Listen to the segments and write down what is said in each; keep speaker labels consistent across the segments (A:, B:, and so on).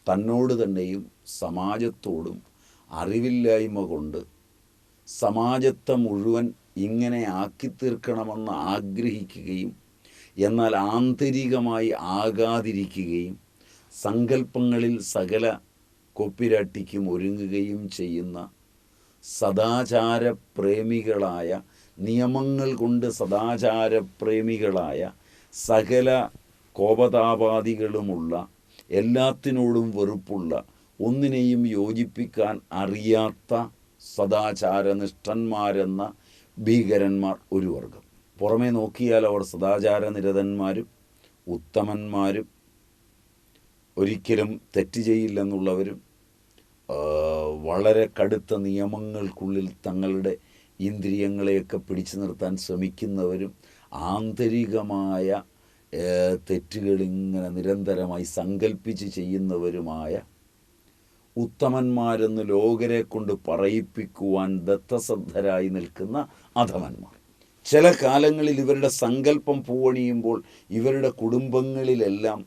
A: തന്നോട് തന്നെയും സമാജത്തോടും അറിവില്ലായ്മ കൊണ്ട് സമാജത്തെ മുഴുവൻ ഇങ്ങനെ ആക്കിത്തീർക്കണമെന്ന് ആഗ്രഹിക്കുകയും എന്നാൽ ആന്തരികമായി ആകാതിരിക്കുകയും സങ്കല്പങ്ങളിൽ സകല കോപ്പിരാട്ടിക്കും ഒരുങ്ങുകയും ചെയ്യുന്ന സദാചാരപ്രേമികളായ, നിയമങ്ങൾ കൊണ്ട് സദാചാരപ്രേമികളായ, സകല കോപതാപാദികളുമുള്ള, എല്ലാത്തിനോടും വെറുപ്പുള്ള, ഒന്നിനെയും യോജിപ്പിക്കാൻ അറിയാത്ത സദാചാരനിഷ്ഠന്മാരെന്ന ഭീകരന്മാർ ഒരു വർഗം. പുറമേ നോക്കിയാൽ അവർ സദാചാരനിരതന്മാരും ഉത്തമന്മാരും ഒരിക്കലും തെറ്റ് ചെയ്യില്ലെന്നുള്ളവരും വളരെ കടുത്ത നിയമങ്ങൾക്കുള്ളിൽ തങ്ങളുടെ ഇന്ദ്രിയങ്ങളെയൊക്കെ പിടിച്ചു നിർത്താൻ ശ്രമിക്കുന്നവരും ആന്തരികമായ തെറ്റുകളിങ്ങനെ നിരന്തരമായി സങ്കല്പിച്ച് ചെയ്യുന്നവരുമായ ഉത്തമന്മാരെന്ന് ലോകരെ കൊണ്ട് പറയിപ്പിക്കുവാൻ ദത്തശ്രദ്ധരായി നിൽക്കുന്ന അധമന്മാർ. ചില കാലങ്ങളിൽ ഇവരുടെ സങ്കല്പം പൂവണിയുമ്പോൾ ഇവരുടെ കുടുംബങ്ങളിലെല്ലാം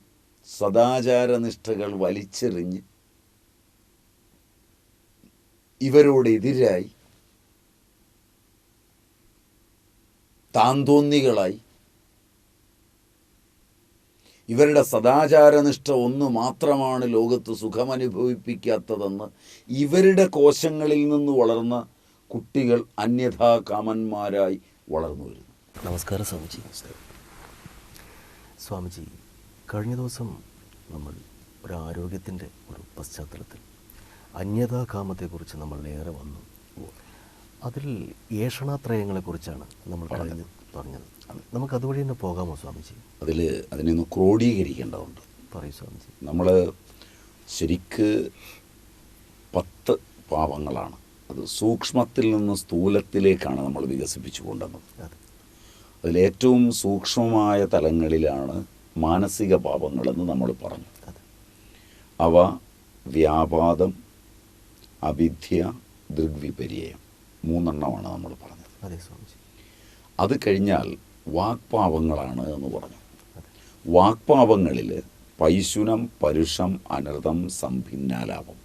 A: സദാചാരനിഷ്ഠകൾ വലിച്ചെറിഞ്ഞ് ഇവരോടെതിരായി താന്തോന്നികളായി ഇവരുടെ സദാചാരനിഷ്ഠ ഒന്ന് മാത്രമാണ് ലോകത്ത് സുഖമനുഭവിപ്പിക്കാത്തതെന്ന് ഇവരുടെ കോശങ്ങളിൽ നിന്ന് വളർന്ന കുട്ടികൾ അന്യഥാകാമന്മാരായി വളർന്നു വരുന്നു.
B: നമസ്കാരം സ്വാമിജി. സ്വാമിജി, കഴിഞ്ഞ ദിവസം നമ്മൾ ഒരു ആരോഗ്യത്തിൻ്റെ ഒരു പശ്ചാത്തലത്തിൽ അന്യഥാകാമത്തെക്കുറിച്ച് നമ്മൾ ഏറെ വന്നു. അതിൽ ഏഷണാത്രയങ്ങളെക്കുറിച്ചാണ് നമ്മൾ പറഞ്ഞത്. നമുക്ക് അതുവഴി തന്നെ പോകാമോ സ്വാമിജി?
A: അതിനെ ഒന്ന് ക്രോഡീകരിക്കേണ്ടതുണ്ട്.
B: പറയൂ സ്വാമിജി.
A: നമ്മൾ ശരിക്ക് 10 പാവങ്ങളാണ്, അത് സൂക്ഷ്മത്തിൽ നിന്ന് സ്ഥൂലത്തിലേക്കാണ് നമ്മൾ വികസിപ്പിച്ചു കൊണ്ടുവന്നത്. അതിലേറ്റവും സൂക്ഷ്മമായ തലങ്ങളിലാണ് മാനസിക പാപങ്ങളെന്ന് നമ്മൾ പറഞ്ഞു. അവ വ്യാപാദം, അവിദ്യ, ദൃഗ്വിപര്യം, 3 എണ്ണമാണ് നമ്മൾ പറഞ്ഞത്. അത് കഴിഞ്ഞാൽ വാക്പാവങ്ങളാണ് എന്ന് പറഞ്ഞു. വാക്പാവങ്ങളിൽ പൈശുനം, പരുഷം, അനൃതം, സംഭിന്നാലാപം,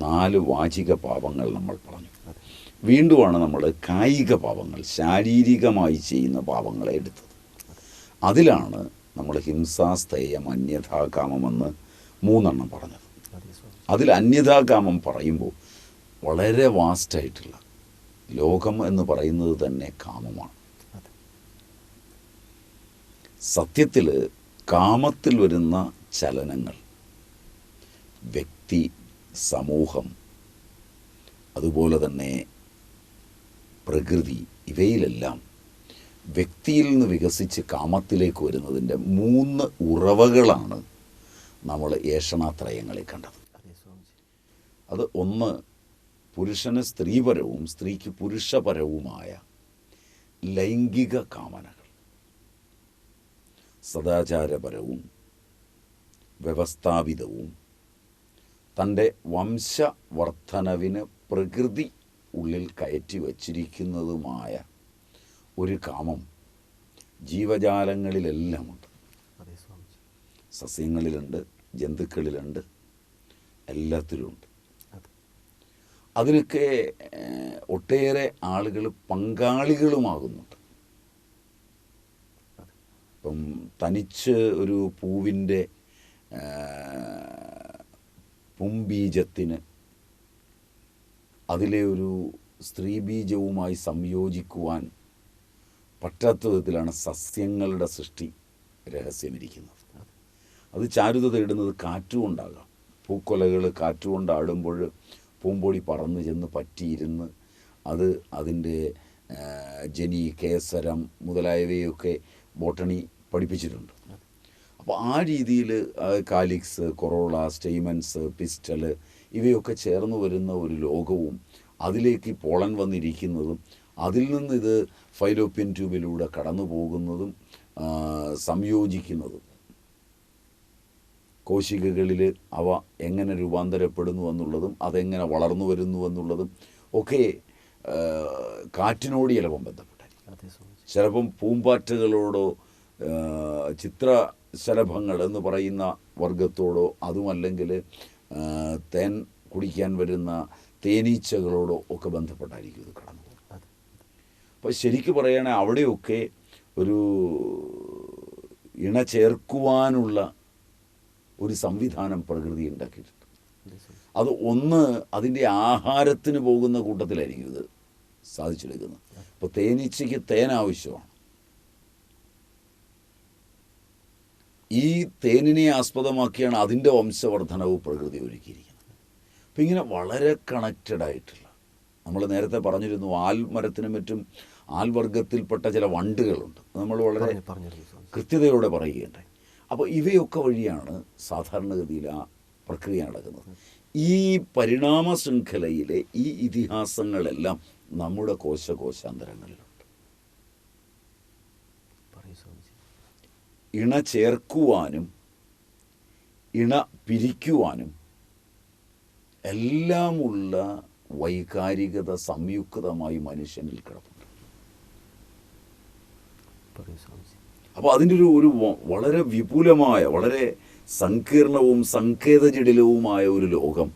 A: 4 വാചിക പാപങ്ങൾ നമ്മൾ പറഞ്ഞു. വീണ്ടുമാണ് നമ്മൾ കായിക പാപങ്ങൾ, ശാരീരികമായി ചെയ്യുന്ന പാപങ്ങളെ എടുത്തത്. അതിലാണ് നമ്മൾ ഹിംസാസ്തേയം, അന്യഥാകാമമെന്ന് 3 എണ്ണം പറഞ്ഞത്. അതിൽ അന്യഥാകാമം പറയുമ്പോൾ വളരെ വാസ്റ്റായിട്ടുള്ള ലോകം എന്ന് പറയുന്നത് തന്നെ കാമമാണ്. സത്യത്തിൽ കാമത്തിൽ വരുന്ന ചലനങ്ങൾ വ്യക്തി, സമൂഹം, അതുപോലെ തന്നെ പ്രകൃതി, ഇവയിലെല്ലാം വ്യക്തിയിൽ നിന്ന് വികസിച്ച് കാമത്തിലേക്ക് വരുന്നതിൻ്റെ 3 ഉറവകളാണ് നമ്മൾ ഏഷണാത്രയങ്ങളിൽ കണ്ടത്. അത് ഒന്ന് പുരുഷന് സ്ത്രീപരവും സ്ത്രീക്ക് പുരുഷപരവുമായ ലൈംഗിക കാമനകൾ, സദാചാരപരവും വ്യവസ്ഥാപിതവും തൻ്റെ വംശവർദ്ധനവിന് പ്രകൃതി ഉള്ളിൽ കയറ്റി വച്ചിരിക്കുന്നതുമായ ഒരു കാമം ജീവജാലങ്ങളിലെല്ലാമുണ്ട്. സസ്യങ്ങളിലുണ്ട്, ജന്തുക്കളിലുണ്ട്, എല്ലാത്തിലുമുണ്ട്. അതിനൊക്കെ ഒട്ടേറെ ആളുകൾ പങ്കാളികളുമാകുന്നുണ്ട്. ഇപ്പം തനിച്ച് ഒരു പൂവിൻ്റെ പുംബീജത്തിന് അതിലെ ഒരു സ്ത്രീബീജവുമായി സംയോജിക്കുവാൻ പറ്റാത്ത വിധത്തിലാണ് സസ്യങ്ങളുടെ സൃഷ്ടി രഹസ്യമിരിക്കുന്നത്. അത് ചാരുത തേടുന്നത് കാറ്റുകൊണ്ടാകാം. പൂക്കൊലകൾ കാറ്റുകൊണ്ടാടുമ്പോൾ പൂമ്പൊടി പറന്ന് ചെന്ന് പറ്റിയിരുന്ന് അത് അതിൻ്റെ ജനി, കേസരം മുതലായവയൊക്കെ ബോട്ടണി പഠിപ്പിച്ചിട്ടുണ്ട്. അപ്പോൾ ആ രീതിയിൽ കാലിക്സ്, കൊറോള, സ്റ്റെയ്മൻസ്, പിസ്റ്റൽ ഇവയൊക്കെ ചേർന്ന് വരുന്ന ഒരു ലോകവും അതിലേക്ക് പോളൻ വന്നിരിക്കുന്നതും അതിൽ നിന്ന് ഇത് ഫൈലോപ്യൻ ട്യൂബിലൂടെ കടന്നു പോകുന്നതും സംയോജിക്കുന്നതും കോശികകളിൽ അവ എങ്ങനെ രൂപാന്തരപ്പെടുന്നു എന്നുള്ളതും അതെങ്ങനെ വളർന്നു വരുന്നു എന്നുള്ളതും ഒക്കെ കാറ്റിനോട് ചിലപ്പം ബന്ധപ്പെട്ടായിരിക്കും. ചിലപ്പം പൂമ്പാറ്റകളോടോ ചിത്ര ശലഭങ്ങൾ എന്ന് പറയുന്ന വർഗത്തോടോ അതുമല്ലെങ്കിൽ തേൻ കുടിക്കാൻ വരുന്ന തേനീച്ചകളോടോ ഒക്കെ ബന്ധപ്പെട്ടായിരിക്കും ഇത് കടന്നു പോകുന്നത്. അപ്പോൾ ശരിക്കും പറയുകയാണെങ്കിൽ അവിടെയൊക്കെ ഒരു ഇണ ചേർക്കുവാനുള്ള ഒരു സംവിധാനം പ്രകൃതി ഉണ്ടാക്കിയിട്ടുണ്ട്. അത് ഒന്ന് അതിൻ്റെ ആഹാരത്തിന് പോകുന്ന കൂട്ടത്തിലായിരിക്കും ഇത് സാധിച്ചെടുക്കുന്നത്. അപ്പോൾ തേനീച്ചയ്ക്ക് തേൻ ആവശ്യമാണ്. ഈ തേനിനെ ആസ്പദമാക്കിയാണ് അതിൻ്റെ വംശവർദ്ധനവ് പ്രകൃതി ഒരുക്കിയിരിക്കുന്നത്. അപ്പം ഇങ്ങനെ വളരെ കണക്റ്റഡ് ആയിട്ടുള്ള, നമ്മൾ നേരത്തെ പറഞ്ഞിരുന്നു ആൽമരത്തിനും മറ്റും ആൽവർഗത്തിൽപ്പെട്ട ചില വണ്ടുകളുണ്ട്, നമ്മൾ വളരെ കൃത്യതയോടെ പറയുകയുണ്ടായി. അപ്പോൾ ഇവയൊക്കെ വഴിയാണ് സാധാരണഗതിയിൽ ആ പ്രക്രിയ നടക്കുന്നത്. ഈ പരിണാമ ശൃംഖലയിലെ ഈ ഇതിഹാസങ്ങളെല്ലാം നമ്മുടെ കോശാന്തരങ്ങളിലുണ്ട്. ഇണ ചേർക്കുവാനും ഇണ പിരിക്കുവാനും എല്ലാമുള്ള വൈകാരികത സംയുക്തമായി മനുഷ്യനിൽ കിടപ്പുണ്ട്. അപ്പോൾ അതിൻ്റെ ഒരു വളരെ വിപുലമായ, വളരെ സങ്കീർണവും സങ്കേതജടിലവുമായ ഒരു ലോകം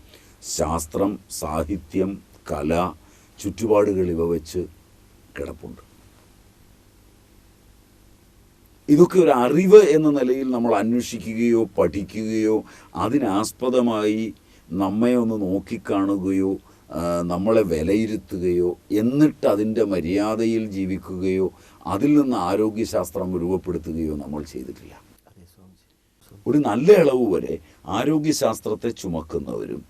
A: ശാസ്ത്രം, സാഹിത്യം, കല, ചുറ്റുപാടുകൾ ഇവ വെച്ച് കിടപ്പുണ്ട്. ഇതൊക്കെ ഒരു അറിവ് എന്ന നിലയിൽ നമ്മൾ അന്വേഷിക്കുകയോ പഠിക്കുകയോ അതിനാസ്പദമായി നമ്മെ ഒന്ന് നോക്കിക്കാണുകയോ നമ്മളെ വിലയിരുത്തുകയോ എന്നിട്ട് അതിൻ്റെ മര്യാദയിൽ ജീവിക്കുകയോ അതിൽ നിന്ന് ആരോഗ്യശാസ്ത്രം രൂപപ്പെടുത്തുകയോ നമ്മൾ ചെയ്തിട്ടില്ല. ഒരു നല്ല അളവ് വരെ ആരോഗ്യശാസ്ത്രത്തെ ചുമക്കുന്നവരും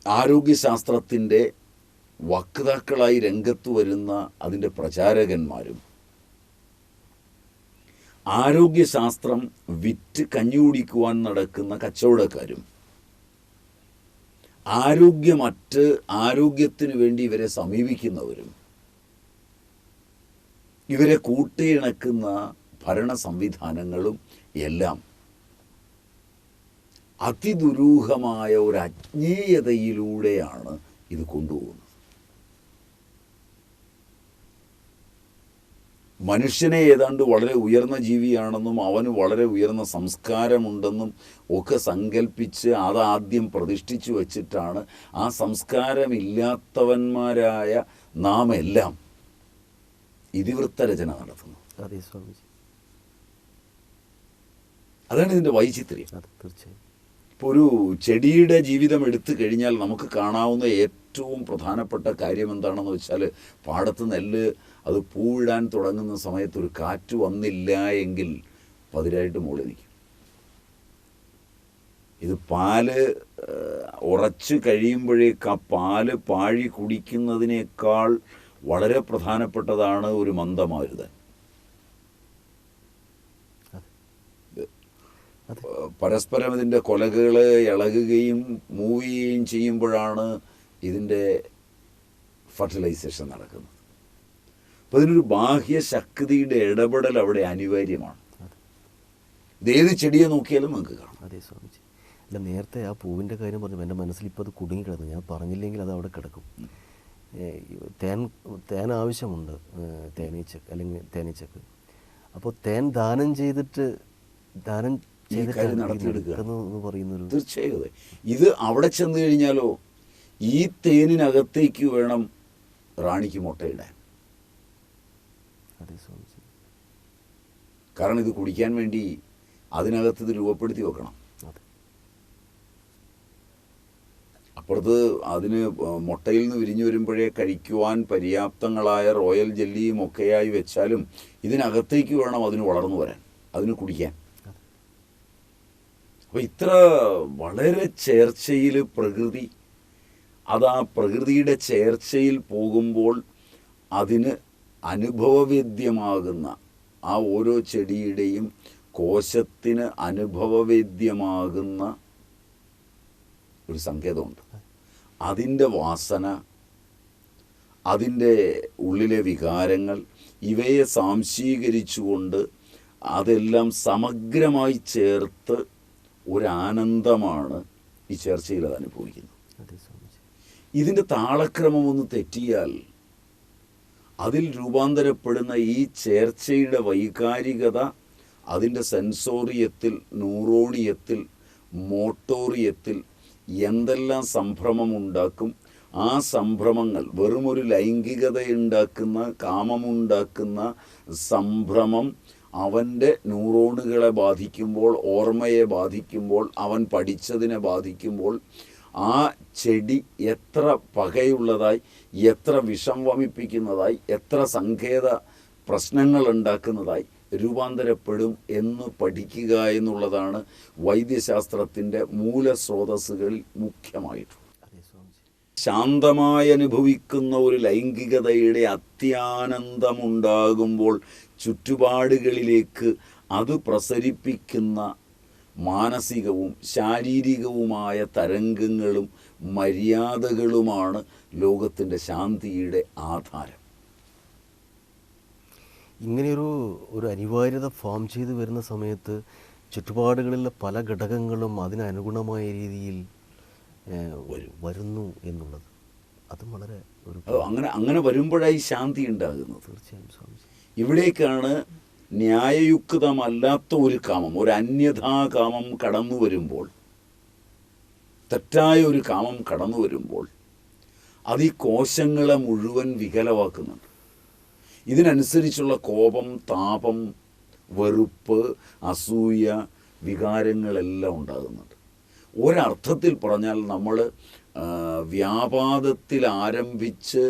A: ആരോഗ്യശാസ്ത്രത്തിൻ്റെ വക്താക്കളായി രംഗത്ത് വരുന്ന അതിൻ്റെ പ്രചാരകന്മാരും ആരോഗ്യശാസ്ത്രം വിറ്റ് കഞ്ഞി കുടിക്കുവാൻ നടക്കുന്ന കച്ചവടക്കാരും ആരോഗ്യത്തിന് വേണ്ടി ഇവരെ സമീപിക്കുന്നവരും ഇവരെ കൂട്ടിയിണക്കുന്ന ഭരണ സംവിധാനങ്ങളും എല്ലാം അതിദുരൂഹമായ ഒരു അജ്ഞേയതയിലൂടെയാണ് ഇത് കൊണ്ടുപോകുന്നത്. മനുഷ്യനെ ഏതാണ്ട് വളരെ ഉയർന്ന ജീവിയാണെന്നും അവന് വളരെ ഉയർന്ന സംസ്കാരമുണ്ടെന്നും ഒക്കെ സങ്കല്പിച്ച് അതാദ്യം പ്രതിഷ്ഠിച്ചു വച്ചിട്ടാണ് ആ സംസ്കാരമില്ലാത്തവന്മാരായ നാം എല്ലാം ഇതിവൃത്ത രചന നടത്തുന്നത്. അതാണ് ഇതിൻ്റെ വൈചിത്ര്യം.
B: തീർച്ചയായും.
A: ഇപ്പോൾ ഒരു ചെടിയുടെ ജീവിതം എടുത്തു കഴിഞ്ഞാൽ നമുക്ക് കാണാവുന്ന ഏറ്റവും പ്രധാനപ്പെട്ട കാര്യം എന്താണെന്ന് വെച്ചാൽ, പാടത്ത് നെല്ല് അത് പൂവിടാൻ തുടങ്ങുന്ന സമയത്ത് ഒരു കാറ്റ് വന്നില്ല എങ്കിൽ പതിരായിട്ട് മുകളിൽ നിൽക്കും. ഇത് പാല് ഉറച്ച് കഴിയുമ്പോഴേക്ക് ആ പാല് പാഴി കുടിക്കുന്നതിനേക്കാൾ വളരെ പ്രധാനപ്പെട്ടതാണ് ഒരു മന്ദമാരുതൻ. പരസ്പരം ഇതിൻ്റെ കൊലകൾ ഇളകുകയും മൂവുകയും ചെയ്യുമ്പോഴാണ് ഇതിൻ്റെ ഫെർട്ടിലൈസേഷൻ നടക്കുന്നത്. അപ്പോൾ ഇതിനൊരു ബാഹ്യശക്തിയുടെ ഇടപെടൽ അവിടെ അനിവാര്യമാണ്. ഇതേത് ചെടിയെ നോക്കിയാലും നമുക്ക് കാണാം.
B: അതെ സ്വാമിജി. അല്ല, നേരത്തെ ആ പൂവിൻ്റെ കാര്യം പറഞ്ഞു, എൻ്റെ മനസ്സിൽ ഇപ്പോൾ അത് കുടുങ്ങിക്കിടന്നു. ഞാൻ പറഞ്ഞില്ലെങ്കിൽ അത് അവിടെ കിടക്കും. തേൻ ആവശ്യമുണ്ട് തേനീച്ചക്ക്, അല്ലെങ്കിൽ തേനീച്ചക്ക്. അപ്പോൾ തേൻ ദാനം ചെയ്തിട്ട്
A: തീർച്ചയായും ഇത് അവിടെ ചെന്ന് കഴിഞ്ഞാലോ ഈ തേനിനകത്തേക്ക് വേണം റാണിക്ക് മുട്ടയിടാൻ. കാരണം ഇത് കുടിക്കാൻ വേണ്ടി അതിനകത്ത് ഇത് രൂപപ്പെടുത്തി വെക്കണം. അപ്പുറത്ത് അതിന് മുട്ടയിൽ നിന്ന് വിരിഞ്ഞു വരുമ്പോഴേ കഴിക്കുവാൻ പര്യാപ്തങ്ങളായ റോയൽ ജെല്ലിയും ഒക്കെയായി വെച്ചാലും ഇതിനകത്തേക്ക് വേണം അതിന് വളർന്നു വരാൻ, അതിന് കുടിക്കാൻ. അപ്പോൾ ഇത്ര വളരെ ചേർച്ചയിൽ പ്രകൃതി, അത് ആ പ്രകൃതിയുടെ ചേർച്ചയിൽ പോകുമ്പോൾ അതിന് അനുഭവവേദ്യമാകുന്ന ആ ഓരോ ചെടിയുടെയും കോശത്തിന് അനുഭവവേദ്യമാകുന്ന ഒരു സങ്കേതമുണ്ട്. അതിൻ്റെ വാസന, അതിൻ്റെ ഉള്ളിലെ വികാരങ്ങൾ, ഇവയെ സാംശീകരിച്ചുകൊണ്ട് അതെല്ലാം സമഗ്രമായി ചേർത്ത് ഒരാനന്ദമാണ് ഈ ചേർച്ചയിൽ അത് അനുഭവിക്കുന്നത്. ഇതിൻ്റെ താളക്രമം ഒന്ന് തെറ്റിയാൽ അതിൽ രൂപാന്തരപ്പെടുന്ന ഈ ചേർച്ചയുടെ വൈകാരികത അതിൻ്റെ സെൻസോറിയത്തിൽ, ന്യൂറോണിയത്തിൽ, മോട്ടോറിയത്തിൽ എന്തെല്ലാം സംഭ്രമമുണ്ടാക്കും. ആ സംഭ്രമങ്ങൾ വെറുമൊരു ലൈംഗികതയുണ്ടാക്കുന്ന, കാമമുണ്ടാക്കുന്ന സംഭ്രമം അവൻ്റെ ന്യൂറോണുകളെ ബാധിക്കുമ്പോൾ, ഓർമ്മയെ ബാധിക്കുമ്പോൾ, അവൻ പഠിച്ചതിനെ ബാധിക്കുമ്പോൾ ആ ചെടി എത്ര പകയുള്ളതായി, എത്ര വിഷം വമിപ്പിക്കുന്നതായി, എത്ര സങ്കേത പ്രശ്നങ്ങൾ ഉണ്ടാക്കുന്നതായി രൂപാന്തരപ്പെടും എന്ന് പഠിക്കുക എന്നുള്ളതാണ് വൈദ്യശാസ്ത്രത്തിൻ്റെ മൂലസ്രോതസ്സുകളിൽ മുഖ്യമായിട്ടുള്ളത്. ശാന്തമായി അനുഭവിക്കുന്ന ഒരു ലൈംഗികതയുടെ അത്യാനന്ദമുണ്ടാകുമ്പോൾ ചുറ്റുപാടുകളിലേക്ക് അത് പ്രസരിപ്പിക്കുന്ന മാനസികവും ശാരീരികവുമായ തരംഗങ്ങളും മര്യാദകളുമാണ് ലോകത്തിൻ്റെ ശാന്തിയുടെ ആധാരം.
B: ഇങ്ങനെയൊരു അനിവാര്യത ഫോം ചെയ്ത് വരുന്ന സമയത്ത് ചുറ്റുപാടുകളിലെ പല ഘടകങ്ങളും അതിനനുഗുണമായ രീതിയിൽ വരുന്നു എന്നുള്ളത് അതും വളരെ
A: അങ്ങനെ വരുമ്പോഴായി ശാന്തി ഉണ്ടാകുന്നത്.
B: തീർച്ചയായും സ്വാമിജി,
A: ഇവിടേക്കാണ് ന്യായയുക്തമല്ലാത്ത ഒരു കാമം, ഒരു അന്യഥാകാമം കടന്നു വരുമ്പോൾ, തെറ്റായ ഒരു കാമം കടന്നു വരുമ്പോൾ അത് ഈ കോശങ്ങളെ മുഴുവൻ വികലമാക്കുന്നുണ്ട്. ഇതിനനുസരിച്ചുള്ള കോപം, താപം, വെറുപ്പ്, അസൂയ, വികാരങ്ങളെല്ലാം ഉണ്ടാകുന്നുണ്ട്. ഒരർത്ഥത്തിൽ പറഞ്ഞാൽ നമ്മൾ വ്യാപാദത്തിൽ ആരംഭിച്ച്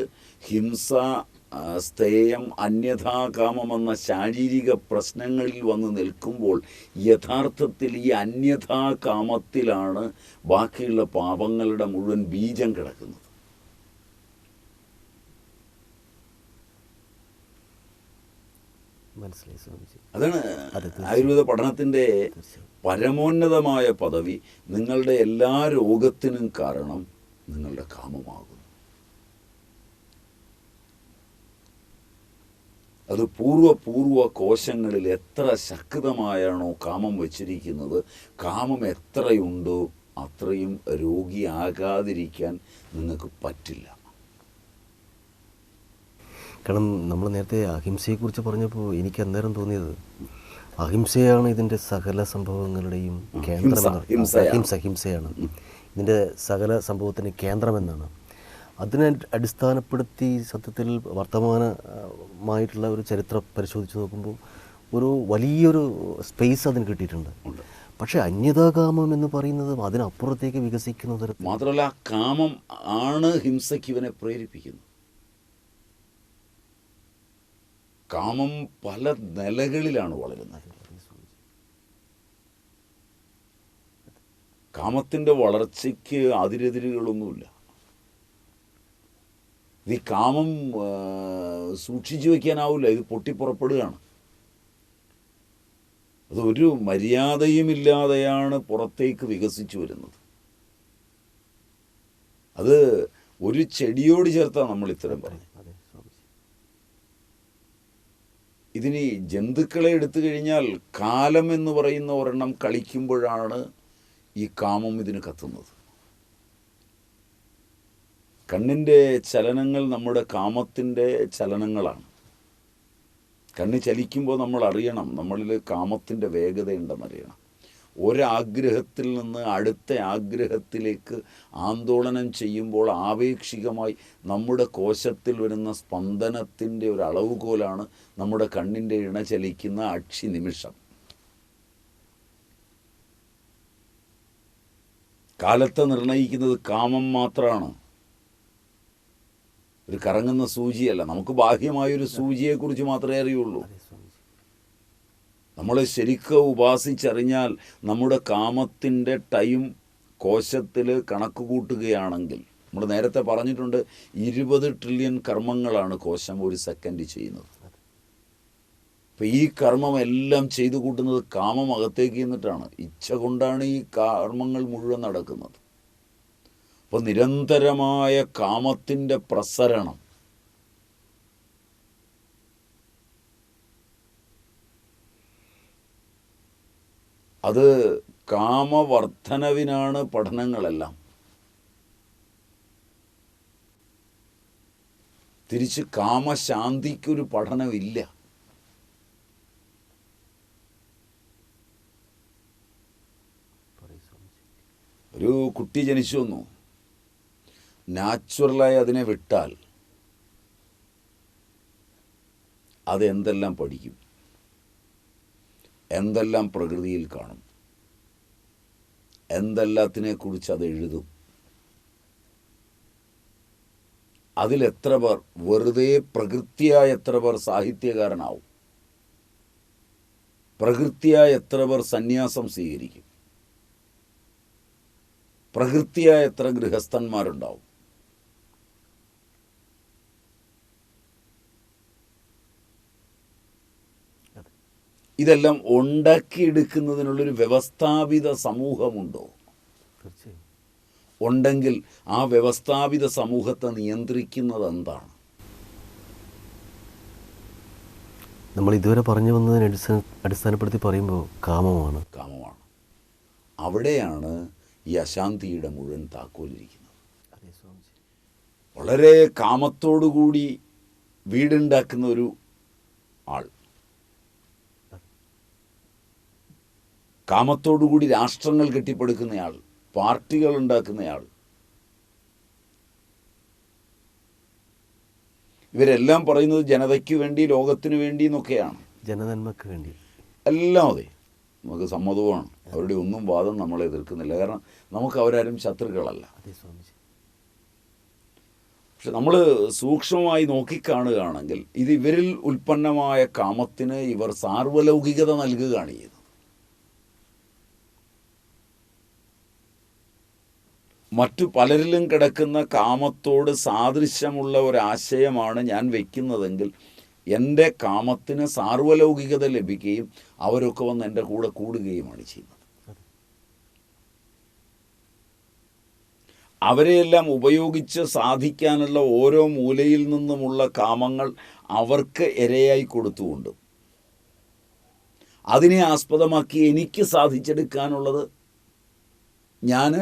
A: ഹിംസ, സ്ഥേയം, അന്യഥാകാമമെന്ന ശാരീരിക പ്രശ്നങ്ങളിൽ വന്ന് നിൽക്കുമ്പോൾ യഥാർത്ഥത്തിൽ ഈ അന്യഥാകാമത്തിലാണ് ബാക്കിയുള്ള പാപങ്ങളുടെ മുഴുവൻ ബീജം കിടക്കുന്നത്.
B: മനസ്സിലായി സ്വാമിജി.
A: അതാണ് ആയുർവേദ പഠനത്തിൻ്റെ പരമോന്നതമായ പദവി. നിങ്ങളുടെ എല്ലാ രോഗത്തിനും കാരണം നിങ്ങളുടെ കാമമാകുന്നു. അത് പൂർവ്വ കോശങ്ങളിൽ എത്ര ശക്തമായാണോ കാമം വച്ചിരിക്കുന്നത്, കാമം എത്രയുണ്ടോ അത്രയും രോഗിയാകാതിരിക്കാൻ നിങ്ങൾക്ക് പറ്റില്ല.
B: കാരണം നമ്മൾ നേരത്തെ അഹിംസയെക്കുറിച്ച് പറഞ്ഞപ്പോൾ എനിക്ക് അന്നേരം തോന്നിയത് അഹിംസയാണ് ഇതിൻ്റെ സകല സംഭവങ്ങളുടെയും കേന്ദ്രം. ഹിംസയാണ് ഇതിൻ്റെ സകല സംഭവത്തിന് കേന്ദ്രമെന്നാണ്. അതിനെ അടിസ്ഥാനപ്പെടുത്തി സത്യത്തിൽ വർത്തമാനമായിട്ടുള്ള ഒരു ചരിത്രം പരിശോധിച്ച് നോക്കുമ്പോൾ ഒരു വലിയൊരു സ്പേസ് അതിന് കിട്ടിയിട്ടുണ്ട്. പക്ഷേ അന്യതാകാമം എന്ന് പറയുന്നത് അതിനപ്പുറത്തേക്ക് വികസിക്കുന്ന തരത്തിൽ
A: മാത്രമല്ല, കാമം ആണ് ഹിംസയ്ക്ക് ഇവനെ പ്രേരിപ്പിക്കുന്നത്. കാമം പല നിലകളിലാണ് വളരുന്നത്. കാമത്തിൻ്റെ വളർച്ചയ്ക്ക് അതിരെതിരുകളൊന്നുമില്ല. ഈ കാമം സൂക്ഷിച്ചു വയ്ക്കാനാവില്ല, ഇത് പൊട്ടിപ്പുറപ്പെടുകയാണ്. അതൊരു മര്യാദയുമില്ലാതെയാണ് പുറത്തേക്ക് വികസിച്ചു വരുന്നത്. അത് ഒരു ചെടിയോട് ചേർത്താണ് നമ്മൾ ഇത്തരം പറയുന്നത്. ഇതിന് ജന്തുക്കളെ എടുത്തു കഴിഞ്ഞാൽ കാലം എന്ന് പറയുന്ന ഒരെണ്ണം കളിക്കുമ്പോഴാണ് ഈ കാമം ഇതിന് കത്തുന്നത്. കണ്ണിൻ്റെ ചലനങ്ങൾ നമ്മുടെ കാമത്തിൻ്റെ ചലനങ്ങളാണ്. കണ്ണ് ചലിക്കുമ്പോൾ നമ്മൾ അറിയണം, നമ്മളിൽ കാമത്തിൻ്റെ വേഗതയുണ്ടെന്നറിയണം. ഒരാഗ്രഹത്തിൽ നിന്ന് അടുത്ത ആഗ്രഹത്തിലേക്ക് ആന്തോളനം ചെയ്യുമ്പോൾ ആപേക്ഷികമായി നമ്മുടെ കോശത്തിൽ വരുന്ന സ്പന്ദനത്തിൻ്റെ ഒരു അളവുകോലാണ് നമ്മുടെ കണ്ണിൻ്റെ ഇണ ചലിക്കുന്ന അക്ഷി നിമിഷം. കാലത്തെ നിർണയിക്കുന്നത് കാമം മാത്രമാണ്, ഒരു കറങ്ങുന്ന സൂചിയല്ല. നമുക്ക് ബാഹ്യമായൊരു സൂചിയെക്കുറിച്ച് മാത്രമേ അറിയുള്ളൂ. നമ്മൾ ശരിക്കും ഉപാസിച്ചറിഞ്ഞാൽ നമ്മുടെ കാമത്തിൻ്റെ ടൈം കോശത്തിൽ കണക്ക് കൂട്ടുകയാണെങ്കിൽ, നമ്മൾ നേരത്തെ പറഞ്ഞിട്ടുണ്ട് 20 ട്രില്യൺ കർമ്മങ്ങളാണ് കോശം ഒരു സെക്കൻഡ് ചെയ്യുന്നത്. അപ്പം ഈ കർമ്മം എല്ലാം ചെയ്തു കൂട്ടുന്നത് കാമം അകത്തേക്ക് ചെന്നിട്ടാണ്. ഇച്ഛ കൊണ്ടാണ് ഈ കർമ്മങ്ങൾ മുഴുവൻ നടക്കുന്നത്. അപ്പോൾ നിരന്തരമായ കാമത്തിൻ്റെ പ്രസരണം അത് കാമവർദ്ധനവിനാണ് പഠനങ്ങളെല്ലാം. തിരിച്ച് കാമശാന്തിക്കൊരു പഠനമില്ല. ഒരു കുട്ടി ജനിച്ചു വന്നു, നാച്ചുറലായി അതിനെ വിട്ടാൽ അത് എന്തെല്ലാം പഠിക്കും, എന്തെല്ലാം പ്രകൃതിയിൽ കാണും, എന്തെല്ലാത്തിനെക്കുറിച്ച് അത് എഴുതും. അതിലെത്ര പേർ വെറുതെ പ്രകൃതിയായ എത്ര പേർ സാഹിത്യകാരനാവും, പ്രകൃതിയായ എത്ര പേർ സന്യാസം സ്വീകരിക്കും, പ്രകൃതിയായ എത്ര ഗൃഹസ്ഥന്മാരുണ്ടാവും. ഇതെല്ലാം ഉണ്ടാക്കിയെടുക്കുന്നതിനുള്ളൊരു വ്യവസ്ഥാപിത സമൂഹമുണ്ടോ?
B: തീർച്ചയായും
A: ഉണ്ടെങ്കിൽ ആ വ്യവസ്ഥാപിത സമൂഹത്തെ നിയന്ത്രിക്കുന്നത് എന്താണ്?
B: നമ്മൾ ഇതുവരെ പറഞ്ഞു വന്നതിനെ അടിസ്ഥാനപ്പെടുത്തി പറയുമ്പോൾ കാമമാണ്.
A: കാമമാണ്. അവിടെയാണ് ഈ അശാന്തിയുടെ മുഴുവൻ താക്കോലിരിക്കുന്നത്.
B: അതെ സ്വാമിജി.
A: വളരെ കാമത്തോടുകൂടി വീടുണ്ടാക്കുന്ന ഒരു ആൾ, കാമത്തോടുകൂടി രാഷ്ട്രങ്ങൾ കെട്ടിപ്പടുക്കുന്നയാൾ, പാർട്ടികൾ ഉണ്ടാക്കുന്നയാൾ, ഇവരെല്ലാം പറയുന്നത് ജനതയ്ക്ക് വേണ്ടി, ലോകത്തിന് വേണ്ടി എന്നൊക്കെയാണ്.
B: ജനനന്മക്ക് വേണ്ടി
A: എല്ലാം അതെ, നമുക്ക് സമ്മതവുമാണ്. അവരുടെ ഒന്നും വാദം നമ്മളെ എതിർക്കുന്നില്ല. കാരണം നമുക്ക് അവരാരും ശത്രുക്കളല്ല.
B: അതെ സ്വാമിജി.
A: പക്ഷെ നമ്മൾ സൂക്ഷ്മമായി നോക്കിക്കാണുകയാണെങ്കിൽ ഇത് ഇവരിൽ ഉൽപ്പന്നമായ കാമത്തിന് ഇവർ സാർവലൗകികത നൽകുകയാണ് ചെയ്യുന്നത്. മറ്റു പലരിലും കിടക്കുന്ന കാമത്തോട് സാദൃശ്യമുള്ള ഒരാശയമാണ് ഞാൻ വയ്ക്കുന്നതെങ്കിൽ എൻ്റെ കാമത്തിന് സാർവലൗകികത ലഭിക്കുകയും അവരൊക്കെ വന്ന് എൻ്റെ കൂടെ കൂടുകയുമാണ് ചെയ്യുന്നത്. അവരെയെല്ലാം ഉപയോഗിച്ച് സാധിക്കാനുള്ള ഓരോ മൂലയിൽ നിന്നുമുള്ള കാമങ്ങൾ അവർക്ക് ഇരയായി കൊടുത്തുകൊണ്ട് അതിനെ ആസ്പദമാക്കി എനിക്ക് സാധിച്ചെടുക്കാനുള്ളത് ഞാൻ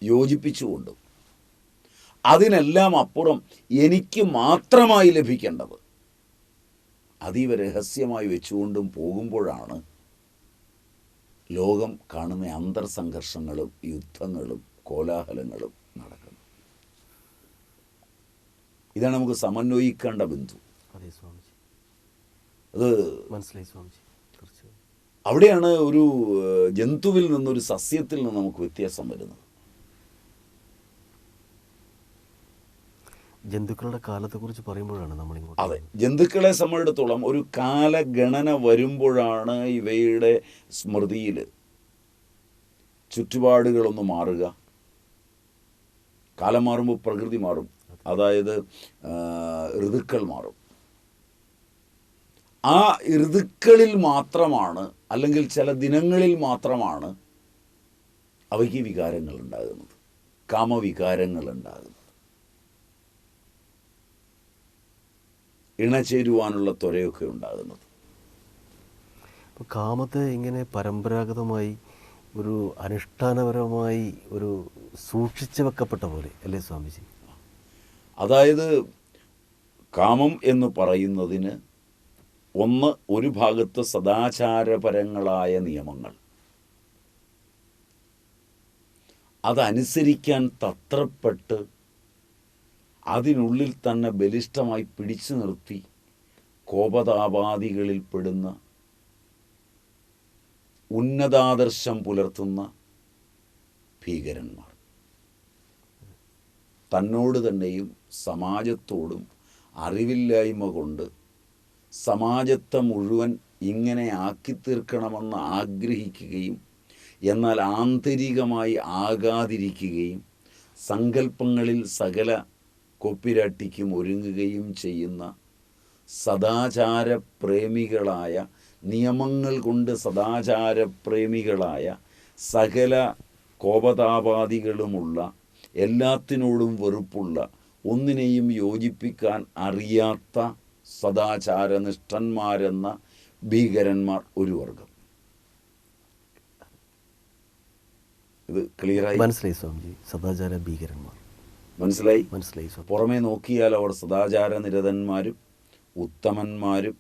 A: യോജിപ്പിച്ചുകൊണ്ടും അതിനെല്ലാം അപ്പുറം എനിക്ക് മാത്രമായി ലഭിക്കേണ്ടത് അതീവ രഹസ്യമായി വെച്ചുകൊണ്ടും പോകുമ്പോഴാണ് ലോകം കാണുന്ന അന്തർസംഘർഷങ്ങളും യുദ്ധങ്ങളും കോലാഹലങ്ങളും നടക്കുന്നത്. ഇതാണ് നമുക്ക് സമന്വയിക്കേണ്ട ബിന്ദു.
B: അതെ സ്വാമിജി.
A: അത്
B: മനസ്സിലായി സ്വാമിജി. തീർച്ചയായും
A: അവിടെയാണ് ഒരു ജന്തുവിൽ നിന്നൊരു സസ്യത്തിൽ നിന്ന് നമുക്ക് വ്യത്യാസം വരുന്നത്.
B: ജന്തുക്കളുടെ കാലത്തെക്കുറിച്ച് പറയുമ്പോഴാണ് നമ്മളിങ്ങോട്ട്.
A: അതെ, ജന്തുക്കളെ സംബന്ധിച്ചിടത്തോളം ഒരു കാലഗണന വരുമ്പോഴാണ് ഇവയുടെ സ്മൃതിയിൽ ചുറ്റുപാടുകളൊന്ന് മാറുക. കാലം മാറുമ്പോൾ പ്രകൃതി മാറും, അതായത് ഋതുക്കൾ മാറും. ആ ഋതുക്കളിൽ മാത്രമാണ്, അല്ലെങ്കിൽ ചില ദിനങ്ങളിൽ മാത്രമാണ് അവയ്ക്ക് വികാരങ്ങൾ ഉണ്ടാകുന്നത്, കാമവികാരങ്ങൾ ഉണ്ടാകുന്നത്. ഇണചേരുവാനുള്ള ത്വരയൊക്കെ ഉണ്ടാകുന്നത്.
B: അപ്പോൾ കാമത്തെ ഇങ്ങനെ പരമ്പരാഗതമായി ഒരു അനുഷ്ഠാനപരമായി ഒരു സൂക്ഷിച്ചു വെക്കപ്പെട്ട പോലെ അല്ലേ സ്വാമിജി?
A: അതായത് കാമം എന്ന് പറയുന്നതിന് ഒരു ഭാഗത്ത് സദാചാരപരങ്ങളായ നിയമങ്ങൾ, അതനുസരിക്കാൻ തത്രപ്പെട്ട് അതിനുള്ളിൽ തന്നെ ബലിഷ്ഠമായി പിടിച്ചു നിർത്തി കോപതാപാദികളിൽ പെടുന്ന ഉന്നതാദർശം പുലർത്തുന്ന ഭീകരന്മാർ, തന്നോട് തന്നെയും സമാജത്തോടും അറിവില്ലായ്മ കൊണ്ട് സമാജത്തെ മുഴുവൻ ഇങ്ങനെ ആക്കിത്തീർക്കണമെന്ന് ആഗ്രഹിക്കുകയും എന്നാൽ ആന്തരികമായി ആകാതിരിക്കുകയും സങ്കല്പങ്ങളിൽ സകല കൊപ്പിരാട്ടിക്കും ഒരുങ്ങുകയും ചെയ്യുന്ന സദാചാരപ്രേമികളായ, നിയമങ്ങൾ കൊണ്ട് സദാചാരപ്രേമികളായ, സകല കോപതാപാദികളുമുള്ള, എല്ലാത്തിനോടും വെറുപ്പുള്ള, ഒന്നിനെയും യോജിപ്പിക്കാൻ അറിയാത്ത സദാചാരനിഷ്ഠന്മാരെന്ന ഭീകരന്മാർ ഒരു വർഗം. ഇത് ക്ലിയറായി
B: മനസ്സിലായി സ്വാമിജി. സദാചാര ഭീകരന്മാർ.
A: മനസ്സിലായി?
B: മനസ്സിലായി സ്വാമി.
A: പുറമേ നോക്കിയാൽ അവർ സദാചാര നിരതന്മാരും ഉത്തമന്മാരും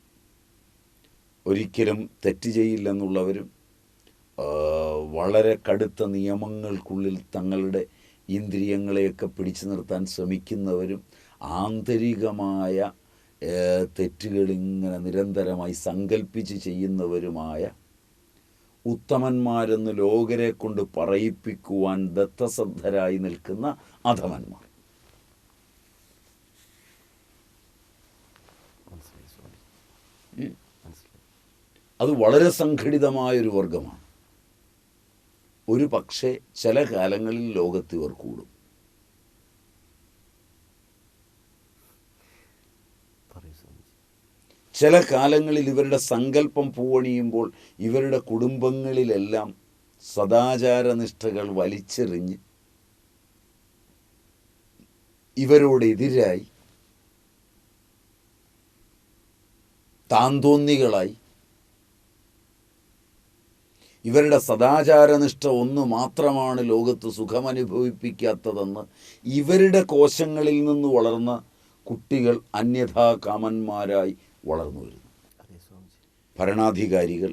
A: ഒരിക്കലും തെറ്റ് ചെയ്യില്ലെന്നുള്ളവരും വളരെ കടുത്ത നിയമങ്ങൾക്കുള്ളിൽ തങ്ങളുടെ ഇന്ദ്രിയങ്ങളെയൊക്കെ പിടിച്ചു നിർത്താൻ ശ്രമിക്കുന്നവരും ആന്തരികമായ തെറ്റുകളിങ്ങനെ നിരന്തരമായി സങ്കല്പിച്ച് ചെയ്യുന്നവരുമായ ഉത്തമന്മാരെന്ന് ലോകരെ കൊണ്ട് പറയിപ്പിക്കുവാൻ ദത്തശ്രദ്ധരായി നിൽക്കുന്ന അധമന്മാർ. അത് വളരെ സംഘടിതമായൊരു വർഗമാണ്. ഒരു പക്ഷേ ചില കാലങ്ങളിൽ ലോകത്ത് ഇവർ കൂടും. ചില കാലങ്ങളിൽ ഇവരുടെ സങ്കല്പം പൂവണിയുമ്പോൾ ഇവരുടെ കുടുംബങ്ങളിലെല്ലാം സദാചാരനിഷ്ഠകൾ വലിച്ചെറിഞ്ഞ് ഇവരോടെതിരായി താന്തോന്നികളായി ഇവരുടെ സദാചാരനിഷ്ഠ ഒന്ന് മാത്രമാണ് ലോകത്ത് സുഖമനുഭവിപ്പിക്കാത്തതെന്ന് ഇവരുടെ കോശങ്ങളിൽ നിന്ന് വളർന്ന കുട്ടികൾ അന്യഥാ കാമന്മാരായി വളർന്നു വരുന്നു. ഭരണാധികാരികൾ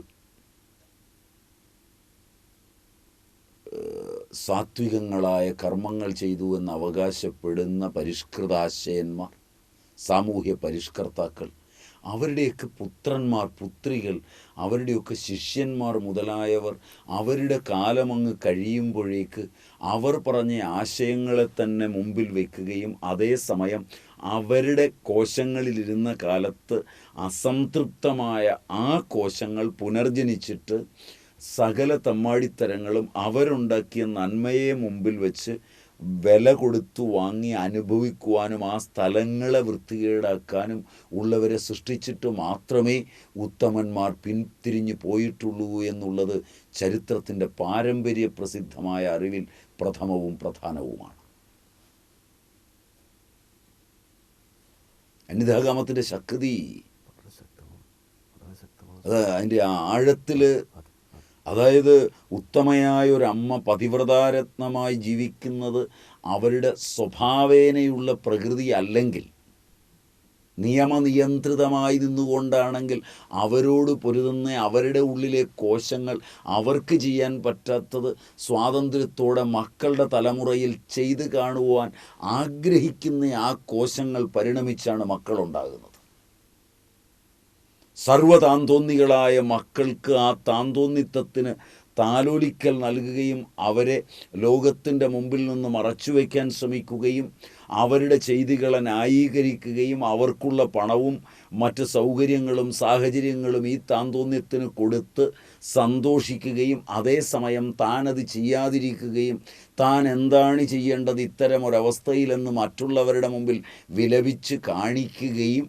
A: സാത്വികങ്ങളായ കർമ്മങ്ങൾ ചെയ്തു എന്ന് അവകാശപ്പെടുന്ന പരിഷ്കൃതാശയന്മാർ, സാമൂഹ്യ പരിഷ്കർത്താക്കൾ, അവരുടെയൊക്കെ പുത്രന്മാർ, പുത്രികൾ, അവരുടെയൊക്കെ ശിഷ്യന്മാർ മുതലായവർ അവരുടെ കാലമങ്ങ് കഴിയുമ്പോഴേക്ക് അവർ പറഞ്ഞ ആശയങ്ങളെ തന്നെ മുമ്പിൽ വയ്ക്കുകയും അതേസമയം അവരുടെ കോശങ്ങളിലിരുന്ന കാലത്ത് അസംതൃപ്തമായ ആ കോശങ്ങൾ പുനർജനിച്ചിട്ട് സകല തമ്മാടിത്തരങ്ങളും അവരുണ്ടാക്കിയ നന്മയെ മുമ്പിൽ വെച്ച് വില കൊടുത്തു വാങ്ങി അനുഭവിക്കുവാനും ആ സ്ഥലങ്ങളെ വൃത്തികേടാക്കാനും ഉള്ളവരെ സൃഷ്ടിച്ചിട്ട് മാത്രമേ ഉത്തമന്മാർ പിന്തിരിഞ്ഞു പോയിട്ടുള്ളൂ എന്നുള്ളത് ചരിത്രത്തിൻ്റെ പാരമ്പര്യ പ്രസിദ്ധമായ അറിവിൽ പ്രഥമവും പ്രധാനവുമാണ്. അന്യഥാകാമത്തിൻ്റെ ശക്തി അത് അതിൻ്റെ ആഴത്തിൽ, അതായത് ഉത്തമയായ ഒരമ്മ പതിവ്രതാരത്നമായി ജീവിക്കുന്നത് അവരുടെ സ്വഭാവേനയുള്ള പ്രകൃതി അല്ലെങ്കിൽ നിയമനിയന്ത്രിതമായി നിന്നുകൊണ്ടാണെങ്കിൽ അവരോട് പൊരുതുന്ന അവരുടെ ഉള്ളിലെ കോശങ്ങൾ അവർക്ക് ചെയ്യാൻ പറ്റാത്തത് സ്വാതന്ത്ര്യത്തോടെ മക്കളുടെ തലമുറയിൽ ചെയ്ത് കാണുവാൻ ആഗ്രഹിക്കുന്ന ആ കോശങ്ങൾ പരിണമിച്ചാണ് മക്കളുണ്ടാകുന്നത്. സർവ്വതാന്തോന്നികളായ മക്കൾക്ക് ആ താന്തോന്നിത്തത്തിന് താലോലിക്കൽ നൽകുകയും അവരെ ലോകത്തിൻ്റെ മുമ്പിൽ നിന്ന് മറച്ചുവെക്കാൻ ശ്രമിക്കുകയും അവരുടെ ചെയ്തികളെ ന്യായീകരിക്കുകയും അവർക്കുള്ള പണവും മറ്റ് സൗകര്യങ്ങളും സാഹചര്യങ്ങളും ഈ താന്തോന്യത്തിന് കൊടുത്ത് സന്തോഷിക്കുകയും അതേസമയം താനത് ചെയ്യാതിരിക്കുകയും താൻ എന്താണ് ചെയ്യേണ്ടത് ഇത്തരമൊരവസ്ഥയിലെന്ന് മറ്റുള്ളവരുടെ മുമ്പിൽ വിലപിച്ച് കാണിക്കുകയും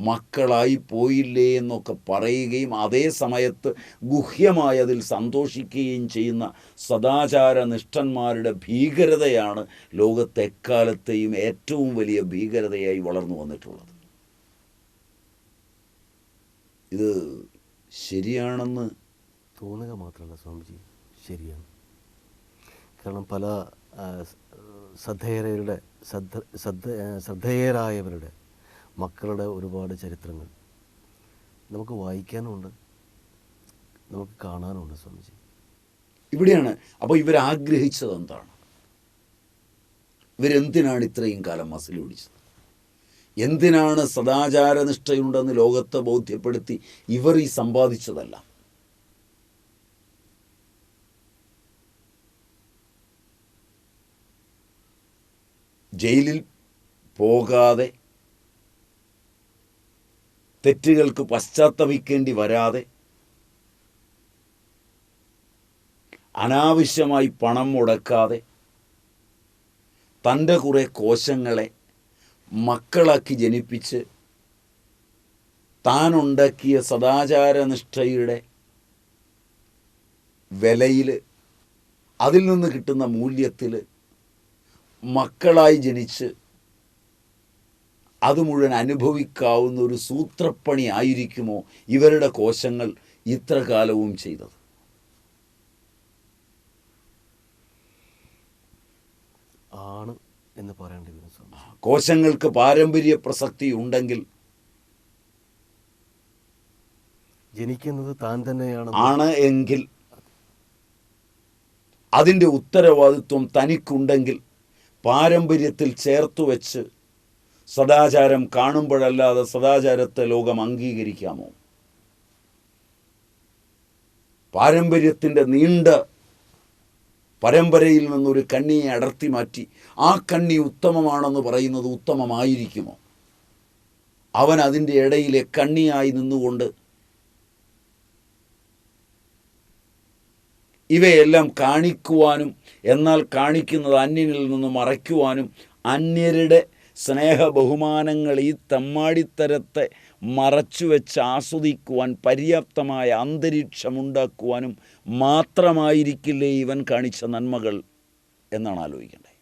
A: മക്കളായി പോയില്ലേ എന്നൊക്കെ പറയുകയും അതേ സമയത്ത് ഗുഹ്യമായി അതിൽ സന്തോഷിക്കുകയും ചെയ്യുന്ന സദാചാരനിഷ്ഠന്മാരുടെ ഭീകരതയാണ് ലോകത്തെക്കാലത്തെയും ഏറ്റവും വലിയ ഭീകരതയായി വളർന്നു വന്നിട്ടുള്ളത്. ഇത് ശരിയാണെന്ന്
B: തോന്നുക മാത്രമല്ല സ്വാമിജി, ശരിയാണ്. കാരണം പല ശ്രദ്ധേയരായവരുടെ മക്കളുടെ ഒരുപാട് ചരിത്രങ്ങൾ നമുക്ക് വായിക്കാനുമുണ്ട്, നമുക്ക് കാണാനുമുണ്ട് സ്വാമിജി.
A: ഇവിടെയാണ് അപ്പോൾ ഇവരാഗ്രഹിച്ചത് എന്താണ്? ഇവരെന്തിനാണ് ഇത്രയും കാലം മസിൽ പിടിച്ചത്? എന്തിനാണ് സദാചാരനിഷ്ഠയുണ്ടെന്ന് ലോകത്തെ ബോധ്യപ്പെടുത്തി ഇവർ ഈ സമ്പാദിച്ചതല്ല? ജയിലിൽ പോകാതെ, തെറ്റുകൾക്ക് പശ്ചാത്തപിക്കേണ്ടി വരാതെ, അനാവശ്യമായി പണം മുടക്കാതെ തൻ്റെ കുറേ കോശങ്ങളെ മക്കളാക്കി ജനിപ്പിച്ച് താനുണ്ടാക്കിയ സദാചാരനിഷ്ഠയുടെ വിലയിൽ, അതിൽ നിന്ന് കിട്ടുന്ന മൂല്യത്തിൽ മക്കളായി ജനിച്ച് അത് മുഴുവൻ അനുഭവിക്കാവുന്ന ഒരു സൂത്രപ്പണി ആയിരിക്കുമോ ഇവരുടെ കോശങ്ങൾ ഇത്ര കാലവും ചെയ്തത്?
B: ആണ് എന്ന് പറയേണ്ടി വരും സ്വാമി.
A: കോശങ്ങൾക്ക് പാരമ്പര്യ പ്രസക്തി ഉണ്ടെങ്കിൽ
B: ജനിക്കുന്നത് താൻ തന്നെയാണ്
A: ആണ് എങ്കിൽ അതിൻ്റെ ഉത്തരവാദിത്വം തനിക്കുണ്ടെങ്കിൽ പാരമ്പര്യത്തിൽ ചേർത്തു വെച്ച് സദാചാരം കാണുമ്പോഴല്ലാതെ സദാചാരത്തെ ലോകം അംഗീകരിക്കാമോ? പാരമ്പര്യത്തിൻ്റെ നീണ്ട പരമ്പരയിൽ നിന്നൊരു കണ്ണിയെ അടർത്തി മാറ്റി ആ കണ്ണി ഉത്തമമാണെന്ന് പറയുന്നത് ഉത്തമമായിരിക്കുമോ? അവൻ അതിൻ്റെ ഇടയിലെ കണ്ണിയായി നിന്നുകൊണ്ട് ഇവയെല്ലാം കാണിക്കുവാനും എന്നാൽ കാണിക്കുന്നത് അന്യനിൽ നിന്ന് മറയ്ക്കുവാനും അന്യരുടെ സ്നേഹ ബഹുമാനങ്ങൾ ഈ തെമ്മാടിത്തരത്തെ മറച്ചുവെച്ച് ആസ്വദിക്കുവാൻ പര്യാപ്തമായ അന്തരീക്ഷമുണ്ടാക്കുവാനും മാത്രമായിരിക്കില്ലേ ഇവൻ കാണിച്ച നന്മകൾ എന്നാണ് ആലോചിക്കേണ്ടത്.